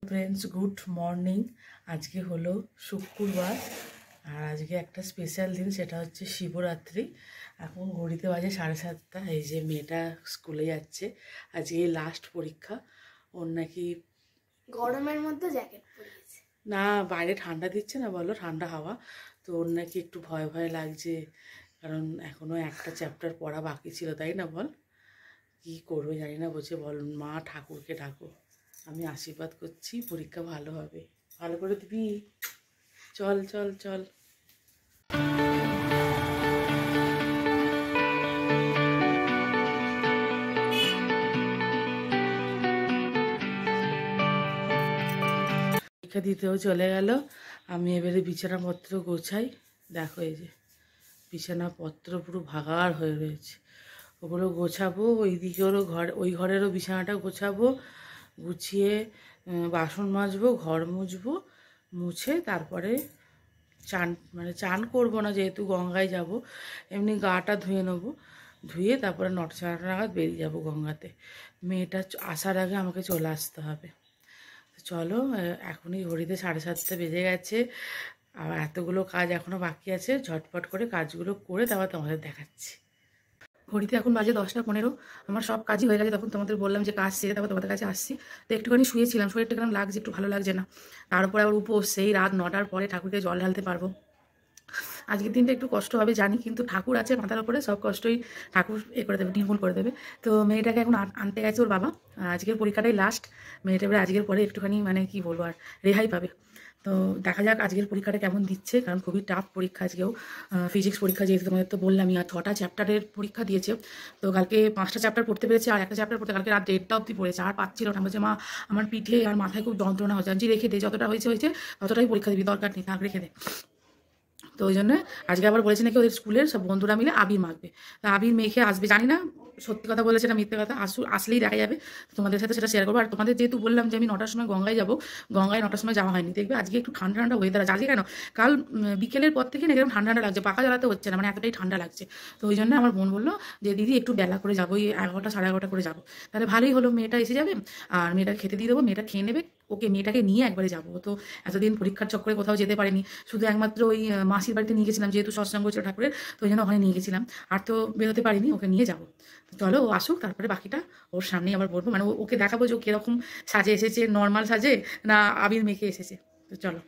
Friends, good morning. আজকে হলো শুক্রবার আর আজকে একটা স্পেশাল দিন, সেটা হচ্ছে শিবরাত্রি। এখন ঘড়িতে বাজে 7:30। এই যে মেয়েটা স্কুলে যাচ্ছে, আজকে লাস্ট পরীক্ষা। ওর নাকি গরমের মধ্যে জ্যাকেট পরিয়েছে। না, বাইরে ঠান্ডা দিচ্ছে না, বলো ঠান্ডা হাওয়া, তো ওর নাকি একটু ভয় ভয় লাগছে, কারণ এখনও একটা চ্যাপ্টার পড়া বাকি ছিল, তাই না বল? কী করবে জানি না, বলছে বল মা ঠাকুরকে ডাকো। আমি আশীর্বাদ করছি পরীক্ষা ভালো হবে, ভালো করে দিবি। চল চল চল। পরীক্ষা দিতেও চলে গেল। আমি এবারে বিছানাপত্র গোছাই। দেখো এই যে বিছানাপত্র পুরো ভাগাড় হয়ে রয়েছে, ওগুলো গোছাবো। ওইদিকে ওরও ঘর, ওই ঘরেরও বিছানাটা গোছাবো, গুছিয়ে বাসন মাজবো, ঘর মুছবো, মুছে তারপরে চান করবো না, যেহেতু গঙ্গায় যাব, এমনি গাটা ধুয়ে নেবো। ধুয়ে তারপরে 9টা 9:30 নাগাদ বেরিয়ে যাবো গঙ্গাতে। মেয়েটা আসার আগে আমাকে চলে আসতে হবে। চলো, এখনই ঘড়িতে 7:30 বেজে গেছে, আর এতগুলো কাজ এখনও বাকি আছে। ঝটপট করে কাজগুলো করে তারপর তোমাদের দেখাচ্ছি। ঘড়িতে এখন বাজে 10টা 15। আমার সব কাজই হয়ে গেছে, তখন তোমাদের বললাম যে কাজ সেরে তারপর তোমাদের কাছে আসছি। তো একটুখানি শুয়েছিলাম, শরীরটা কেমন লাগছে, একটু ভালো লাগছে না। তারপরে আবার উপোস, সেই রাত 9টার পরে ঠাকুরকে জল ঢালতে পারবো। আজকের দিনটা একটু কষ্ট হবে জানি, কিন্তু ঠাকুর আছে মাথার উপরে, সব কষ্টই ঠাকুর করে দেবে, নির্মূল করে দেবে। তো মেয়েটাকে এখন আনতে গেছে ওর বাবা। আজকের পরীক্ষাটাই লাস্ট। মেয়েটা এবারে আজকের পরে একটুখানি মানে কি বলবো আর, রেহাই পাবে। তো দেখা যাক আজকের পরীক্ষাটা কেমন দিচ্ছে, কারণ খুবই টাফ পরীক্ষা আজকেও। ফিজিক্স পরীক্ষা, যেহেতু তোমাদের তো বললামই, আর 6টা চ্যাপ্টারের পরীক্ষা দিয়েছে। তো কালকে 5টা চ্যাপ্টার পড়তে পেরেছে, আর একটা চ্যাপ্টার পড়তে কালকে রাত 1টা অবধি পড়েছে, আর পাচ্ছিল না। বলছে মা আমার পিঠে আর মাথায় খুব যন্ত্রণা হচ্ছে। আমি রেখে দে, যতটা হয়েছে হয়েছে, ততটাই পরীক্ষা দিবি, দরকার নেই, থাক রেখে দে। তো ওই জন্য আজকে আবার বলেছে নাকি ওদের স্কুলের সব বন্ধুরা মিলে আবির মাখবে। তা আবির মেখে আসবে, জানি না সত্যি কথা বলেছে না মিথ্যে কথা, আসলেই দেখা যাবে। তোমাদের সাথে সেটা শেয়ার করবো। আর তোমাদের যেহেতু বললাম যে আমি 9টার সময় গঙ্গায় যাবো, গঙ্গায় 9টার সময় যাওয়া হয়নি। দেখবে আজকে একটু ঠান্ডা ঠান্ডা ওয়েদার আছে। আজকে কেন, কাল বিকেলের পর থেকে না এরকম ঠান্ডা ঠান্ডা লাগছে, পাখা জ্বালাতে হচ্ছে না, মানে এতটাই ঠান্ডা লাগছে। তো ওই জন্য আমার বোন বললো যে দিদি একটু বেলা করে যাবো, ওই 11টা 11:30 করে যাবো। তাহলে ভালোই হলো, মেয়েটা এসে যাবে আর মেয়েটাকে খেতে দিয়ে দেবো, মেয়েটা খেয়ে নেবে। ওকে, মেয়েটাকে নিয়ে একবারে যাবো। তো এতদিন পরীক্ষার চক্করে কোথাও যেতে পারিনি, শুধু একমাত্র ওই মাসির বাড়িতে নিয়ে গেছিলাম, যেহেতু সৎসঙ্গ ছিল ঠাকুরের, তো ওই জন্য ওখানে নিয়ে গেছিলাম। আর তো বেরোতে পারিনি, ওকে নিয়ে যাবো। চলো ও আসুক, তারপরে বাকিটা ওর সামনেই আবার বলবো, মানে ওকে দেখাবো যে ও কিরকম সাজে এসেছে, নর্মাল সাজে না আবির মেখে এসেছে। তো চলো।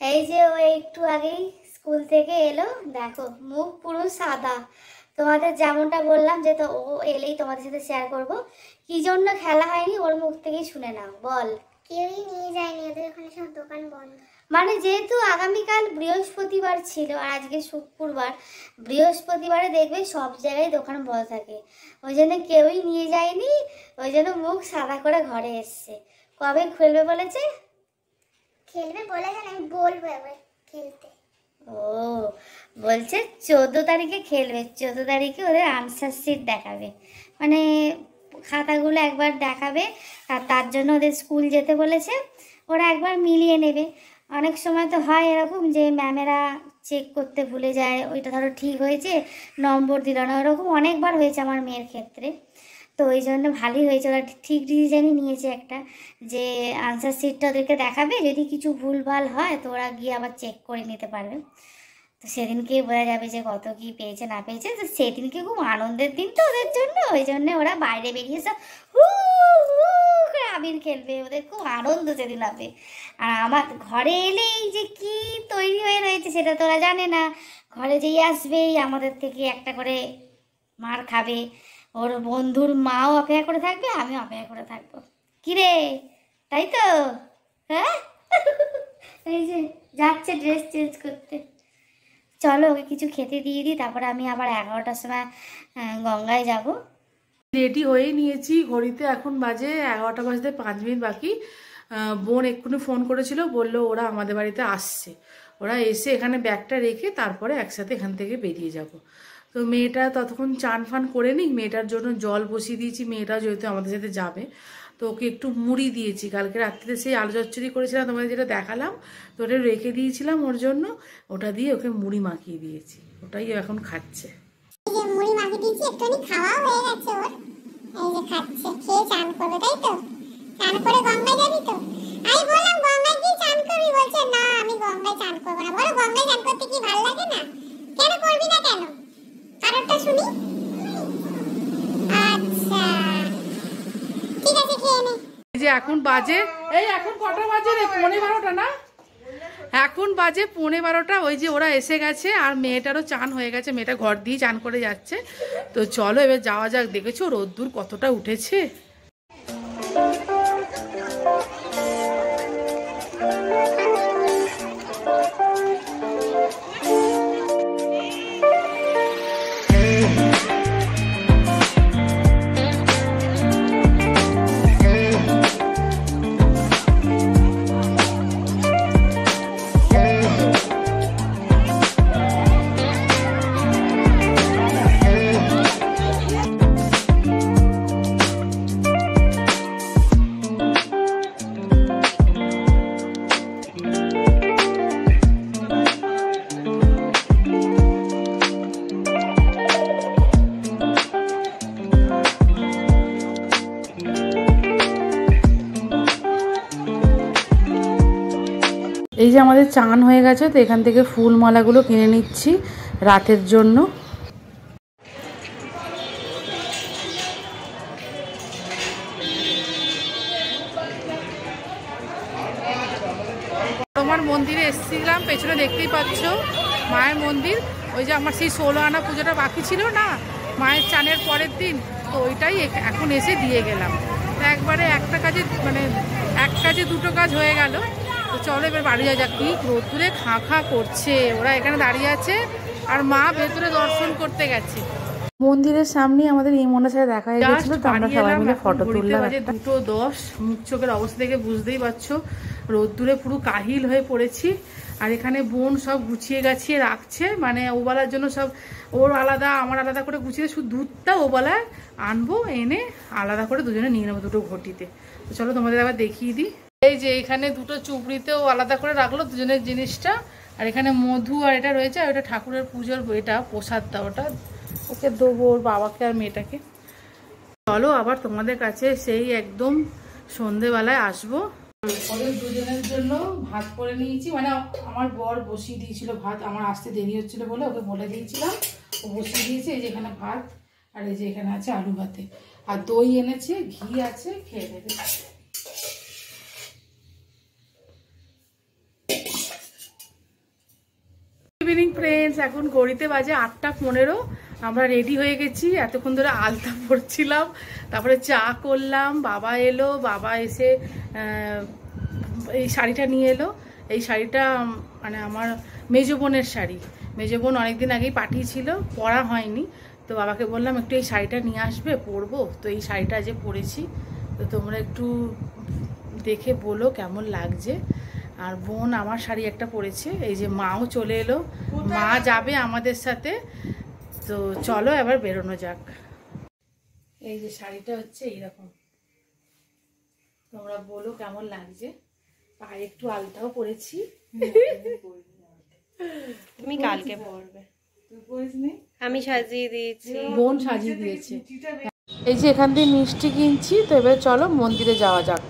এই যে ও একটু আগেই স্কুল থেকে এলো, দেখো মুখ পুরো সাদা। তোমাদের যেমনটা বললাম যে তো ও এলেই তোমাদের সাথে শেয়ার করব। কি জন্য খেলা হয়নি ওর মুখ থেকেই শুনে নাও। বল। কেউই নিয়ে যায়নি, ওদের ওখানে সব দোকান বন্ধ। মানে যেহেতু আগামীকাল বৃহস্পতিবার ছিল আর আজকে শুক্রবার, বৃহস্পতিবারে দেখবে সব জায়গায় দোকান বন্ধ থাকে, ওই জন্য কেউই নিয়ে যায়নি। ওই জন্য মুখ সাদা করে ঘরে এসছে। কবে খুলবে বলেছে? খেলবে বলেছেন, আমি বলবো একবার খেলতে। ও বলছে 14 তারিখে খেলবে, 14 তারিখে ওদের আনসার শিট দেখাবে, মানে খাতাগুলো একবার দেখাবে। আর তার জন্য ওদের স্কুল যেতে বলেছে, ওরা একবার মিলিয়ে নেবে। অনেক সময় তো হয় এরকম যে ম্যামেরা চেক করতে ভুলে যায়, ওইটা ধরো ঠিক হয়েছে, নম্বর দিল না, ওরকম অনেকবার হয়েছে আমার মেয়ের ক্ষেত্রে। তো ওই জন্য ভালোই হয়েছে, ওরা ঠিক ডিসিশনই নিয়েছে একটা, যে আনসার শিটটা ওদেরকে দেখাবে, যদি কিছু ভুলভাল হয় তো ওরা গিয়ে আবার চেক করে নিতে পারবে। তো সেদিনকেই বোঝা যাবে যে কত কী পেয়েছে না পেয়েছে। তো সেদিনকে খুব আনন্দের দিন তো ওদের জন্য, ওই জন্য ওরা বাইরে বেরিয়ে সব হু হু করে আবির খেলবে, ওদের খুব আনন্দ সেদিন হবে। আর আমার ঘরে এলেই যে কি তৈরি হয়ে রয়েছে সেটা তো ওরা জানে না। ঘরে যেই আসবেই আমাদের থেকে একটা করে মার খাবে, ওর বন্ধুর মাও অপেক্ষা করে থাকবে, আমিও অপেক্ষা করে থাকবো। কিরে, তাই তো? হ্যাঁ, এই যে যাচ্ছে ড্রেস চেঞ্জ করতে। চলো ওকে কিছু খেতে দিয়ে দিই, তারপরে আমি আবার 11টার সময় গঙ্গায় যাব। রেডি হয়েই নিয়েছি, ঘড়িতে এখন বাজে 11টা বাজতে 5 মিনিট বাকি। বোন এক্ষুনি ফোন করেছিল, বললো ওরা আমাদের বাড়িতে আসছে, ওরা এসে এখানে ব্যাগটা রেখে তারপরে একসাথে এখান থেকে বেরিয়ে যাব। তো মেয়েটা ততক্ষণ চান ফান করে নিক, মেয়েটার জন্য জল বসিয়ে দিয়েছি, মেয়েটা যেহেতু আমাদের সাথে যাবে। তো ওকে একটু মুড়ি দিয়েছি, কালকে রাত্রিতে সেই আলু চচ্চড়ি করেছিলাম তোমাদের, যেটা দেখালাম, তো ওটা রেখে দিয়েছিলাম ওর জন্য, ওটা দিয়ে ওকে মুড়ি মাখিয়ে দিয়েছি, ওটাই এখন খাচ্ছে। এই যে মুড়ি মাখিয়ে দিয়েছি, একটুখানি খাওয়া হয়ে গেছে ওর। এই যে খাচ্ছে, খেয়ে চান করবে, তাই তো? চান করে গঙ্গায় যাবি তো? আমি বললাম গঙ্গায় কি চান করবি, বলছে না আমি গঙ্গায় চান করব না। বলো গঙ্গায় চান করতে কি ভালো লাগে না? কেন করবি না কেন? কারণটা শুনি। আচ্ছা ঠিক আছে খেয়ে নে। এই যে এখন বাজে, এই এখন কটা বাজে রে? 11:30 না? এখন বাজে 11:30। ওই যে ওরা এসে গেছে আর মেয়েটারও চান হয়ে গেছে, মেয়েটা ঘর দিয়ে চান করে যাচ্ছে। তো চলো এবার যাওয়া যাক। দেখেছো রোদ্দুর কতটা উঠেছে। এই যে আমাদের চান হয়ে গেছে, তো এখান থেকে ফুল মালাগুলো কিনে নিচ্ছি রাতের জন্য। তোমার মন্দিরে এসেছিলাম, পেছনে দেখতেই পাচ্ছ মায়ের মন্দির। ওই যে আমার সেই 16 আনা পুজোটা বাকি ছিল না মায়ের চানের পরের দিন, তো ওইটাই এখন এসে দিয়ে গেলাম। তো একবারে একটা কাজে মানে এক কাজে দুটো কাজ হয়ে গেল। তো চলো এবার বাড়ি যাওয়া যাক। কি রোদ্দুরে খাঁ খাঁ করছে, ওরা এখানে দাঁড়িয়ে আছে আর মা ভেতরে দর্শন করতে গেছে। মন্দিরের সামনে আমাদের ইমনের সাথে দেখা হয়ে গেছিল, তো আমরা সবাই মিলে ফটো তুললাম। 2:10, মুখ চোখের অবস্থা দেখে বুঝতেই পারছো রোদ্দুরে পুরো কাহিল হয়ে পড়েছি। আর এখানে বোন সব গুছিয়ে গাছিয়ে রাখছে, মানে ওবেলার জন্য সব ওর আলাদা আমার আলাদা করে গুছিয়ে, শুধু দুধটা ওবেলায় আনবো, এনে আলাদা করে দুজনে নিয়ে নেবো দুটো ঘটিতে। তো চলো তোমাদের আবার দেখিয়ে দিই। এই যে এখানে দুটো চুবড়িতেও আলাদা করে রাখলো দুজনের জিনিসটা। আর এখানে মধু আর এটা রয়েছে, আর ওটা ঠাকুরের পুজোর এটা প্রসাদটা, ওটা ওকে দেবো ওর বাবাকে আর মেয়েটাকে। চলো আবার তোমাদের কাছে সেই একদম সন্ধেবেলায় আসবো। ওদের দুজনের জন্য ভাত করে নিয়েছি, মানে আমার বর বসিয়ে দিয়েছিল ভাত, আমার আসতে দেরি হচ্ছিল বলে ওকে বলে দিয়েছিলাম, ও বসিয়ে দিয়েছে। এই যে এখানে ভাত, আর এই যে এখানে আছে আলু ভাতে, আর দই এনেছে, ঘি আছে, খেয়ে নেবে। ইভিনিং ফ্রেন্ডস, এখন ঘড়িতে বাজে 8:15। আমরা রেডি হয়ে গেছি, এতক্ষণ ধরে আলতা পরছিলাম, তারপরে চা করলাম। বাবা এলো, বাবা এসে এই শাড়িটা নিয়ে এলো। এই শাড়িটা মানে আমার মেজো বোনের শাড়ি, মেজো বোন অনেকদিন আগেই পাঠিয়েছিল, পরা হয়নি। তো বাবাকে বললাম একটু এই শাড়িটা নিয়ে আসবে, পরবো। তো এই শাড়িটা যে পরেছি, তো তোমরা একটু দেখে বলো কেমন লাগছে। আর বোন আমার শাড়ি একটা পরেছে। এই যে মাও চলে এলো, মা যাবে আমাদের সাথে। তো চলো এবার বেরোনো যাক। এই যে শাড়িটা হচ্ছে এইরকম, তোমরা বলো কেমন লাগছে। পায়ে একটু আলতাও পরেছি। তুমি কালকে পরবে, তুই পরিসনি? আমি সাজিয়ে দিয়েছি, বোন সাজিয়ে দিয়েছে। এই যে এখান থেকে মিষ্টি কিনছি, তো এবার চলো মন্দিরে যাওয়া যাক।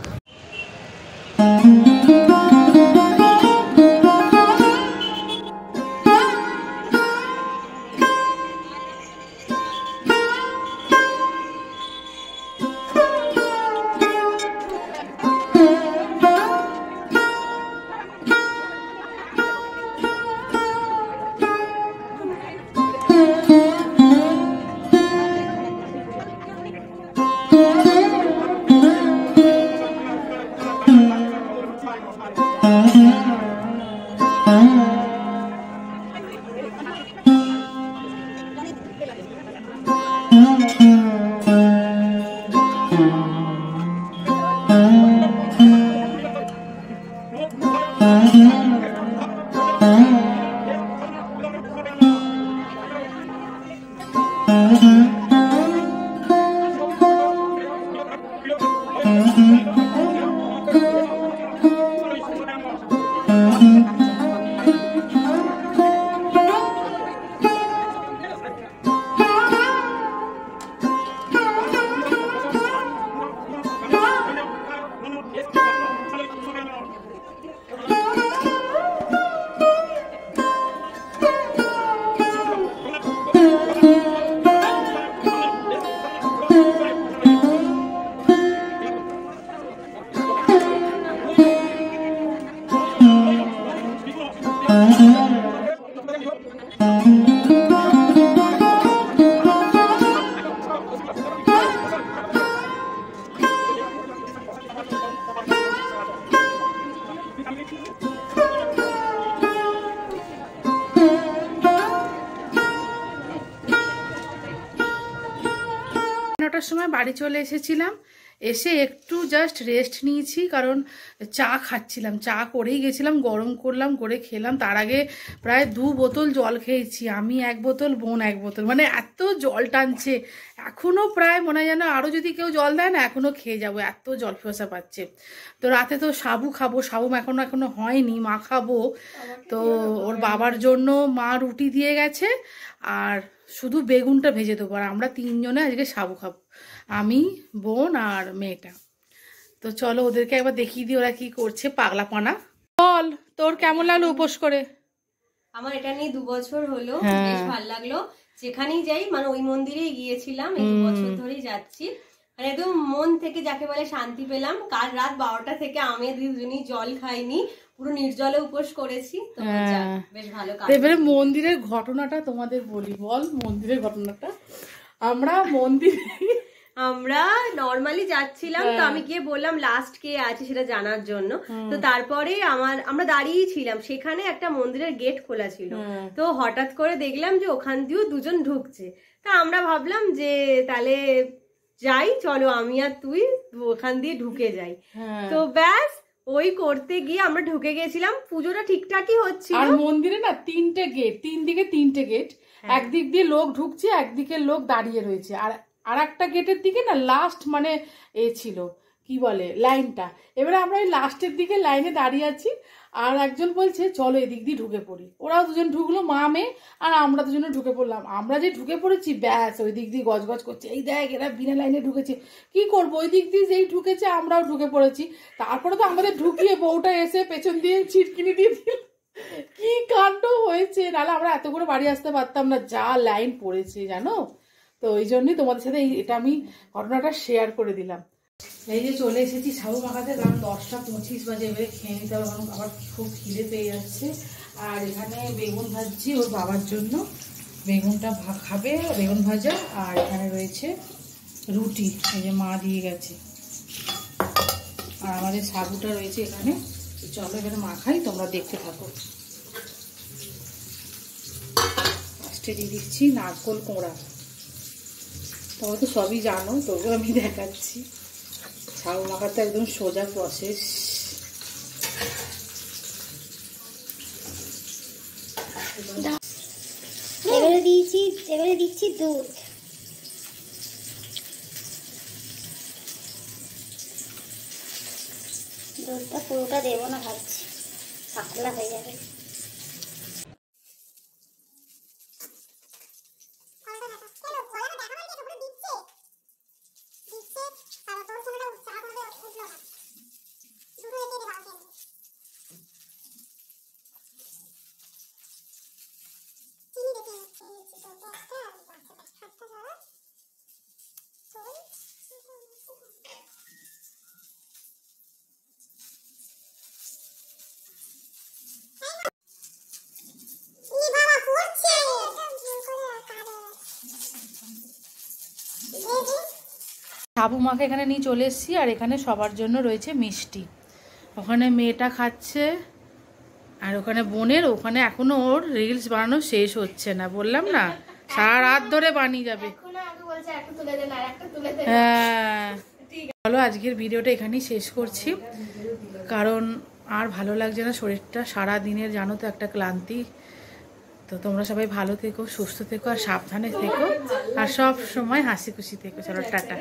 সময় বাড়ি চলে এসেছিলাম, এসে একটু জাস্ট রেস্ট নিয়েছি, কারণ চা খাচ্ছিলাম, চা করেই গেছিলাম, গরম করলাম, করে খেলাম। তার আগে প্রায় 2 বোতল জল খেয়েছি, আমি 1 বোতল, বোন 1 বোতল, মানে এত জল টানছে। এখনও প্রায় মনে হয় যেন আরও যদি কেউ জল দেয় না এখনও খেয়ে যাবো, এত জল পিপাসা পাচ্ছে। তো রাতে তো সাবু খাবো, সাবু এখনো হয়নি, মা খাবো। তো ওর বাবার জন্য মা রুটি দিয়ে গেছে, আর শুধু বেগুনটা ভেজে দেবো, আর আমরা 3 জনে আজকে সাবু খাবো, আমি, বোন আর মেয়েটা। তো চলো ওদেরকে একবার দেখিয়ে দিই ওরা কি করছে, পাগলাপানা। বল তোর কেমন লাগলো উপোস করে? আমার এটা নিয়ে 2 বছর হলো, বেশ ভালো লাগলো। যেখানেই যাই, মানে ওই মন্দিরেই গিয়েছিলাম, এই 2 বছর ধরেই যাচ্ছি, মানে একদম মন থেকে যাকে বলে শান্তি পেলাম। কাল রাত 12টা থেকে আমি দুজনই জল খাইনি, পুরো নির্জলে উপোস করেছি। তো বেশ ভালো কাজ। এবারে মন্দিরের ঘটনাটা তোমাদের বলি, বল মন্দিরের ঘটনাটা। আমরা নরমালি যাচ্ছিলাম, তো আমি গিয়ে বললাম লাস্ট কে আছে সেটা জানার জন্য। তো তারপরে আমরা দাঁড়িয়েই ছিলাম, সেখানে একটা মন্দিরের গেট খোলা ছিল। তো হঠাৎ করে দেখলাম যে ওখান দিয়েও 2 জন ঢুকছে। তা আমরা ভাবলাম যে তাহলে যাই, চলো আমি আর তুই ওখান দিয়ে ঢুকে যাই। তো ব্যাস ওই করতে গিয়ে আমরা ঢুকে গেছিলাম। পুজোটা ঠিকঠাকই হচ্ছিল। আর মন্দিরে না 3টে গেট, 3 দিকে 3টে গেট, একদিক দিয়ে লোক ঢুকছে, একদিকে লোক দাঁড়িয়ে রয়েছে, আর একটা গেটের দিকে না লাস্ট মানে ছিল কি বলে লাইনটা। এবারে আমরা ওই লাস্টের দিকে লাইনে দাঁড়িয়ে আছি, আর একজন বলছে চলো এদিক দিয়ে ঢুকে পড়ি। ওরাও 2 জন ঢুকলো, মা মেয়ে, আর আমরা 2 জনে ঢুকে পড়লাম। আমরা যে ঢুকে পড়েছি ব্যাস ওই দিক দিয়ে গজগজ করছে, এই দেখ এরা বিনা লাইনে ঢুকেছে, কি করবো, ওই দিক দিয়ে যেই ঢুকেছে আমরাও ঢুকে পড়েছি। তারপরে তো আমাদের ঢুকিয়ে বউটা এসে পেছন দিয়ে ছিটকিনি দিয়ে দিল, কি কাণ্ড হয়েছে। নাহলে আমরা এত করে বাড়ি আসতে পারতাম না, যা লাইন পড়েছে জানো। তো ওই জন্যই তোমাদের সাথে এটা আমি ঘটনাটা শেয়ার করে দিলাম। এই যে চলে এসেছি সাবু মাখাতে, কারণ 10টা 25 বাজে, এবারে খেয়ে নিতে হবে, কারণ আবার খুব খিদে পেয়ে যাচ্ছে। আর এখানে বেগুন ভাজছি ওর বাবার জন্য, বেগুনটা খাবে, বেগুন ভাজা। আর এখানে রয়েছে রুটি, এই যে মা দিয়ে গেছে, আর আমাদের সাবুটা রয়েছে এখানে। চলো এখানে মাখাই, তোমরা দেখতে থাকো। ফার্স্টে দিয়ে দিচ্ছি নারকোল কোঁড়া, তোমরা তো সবই জানো, তবুও আমি দেখাচ্ছি। সাবু মাখাতে একদম সোজা প্রসেস। এবারে দিচ্ছি দুধ। দুধটা পুরোটা দেবো না ভাবছি, পাতলা হয়ে যাবে। সাবু মাকে এখানে নিয়ে চলে এসেছি, আর এখানে সবার জন্য রয়েছে মিষ্টি। ওখানে মেয়েটা খাচ্ছে, আর ওখানে বোনের, ওখানে এখনো ওর রিলস বানানো শেষ হচ্ছে না, বললাম না সারা রাত ধরে বানিয়ে যাবে। হ্যাঁ চলো আজকের ভিডিওটা এখানেই শেষ করছি, কারণ আর ভালো লাগছে না শরীরটা, সারা দিনের জানো তো একটা ক্লান্তি। তো তোমরা সবাই ভালো থেকো, সুস্থ থেকো, আর সাবধানে থেকো, আর সব সময় হাসি খুশি থেকো। চলো টাটা।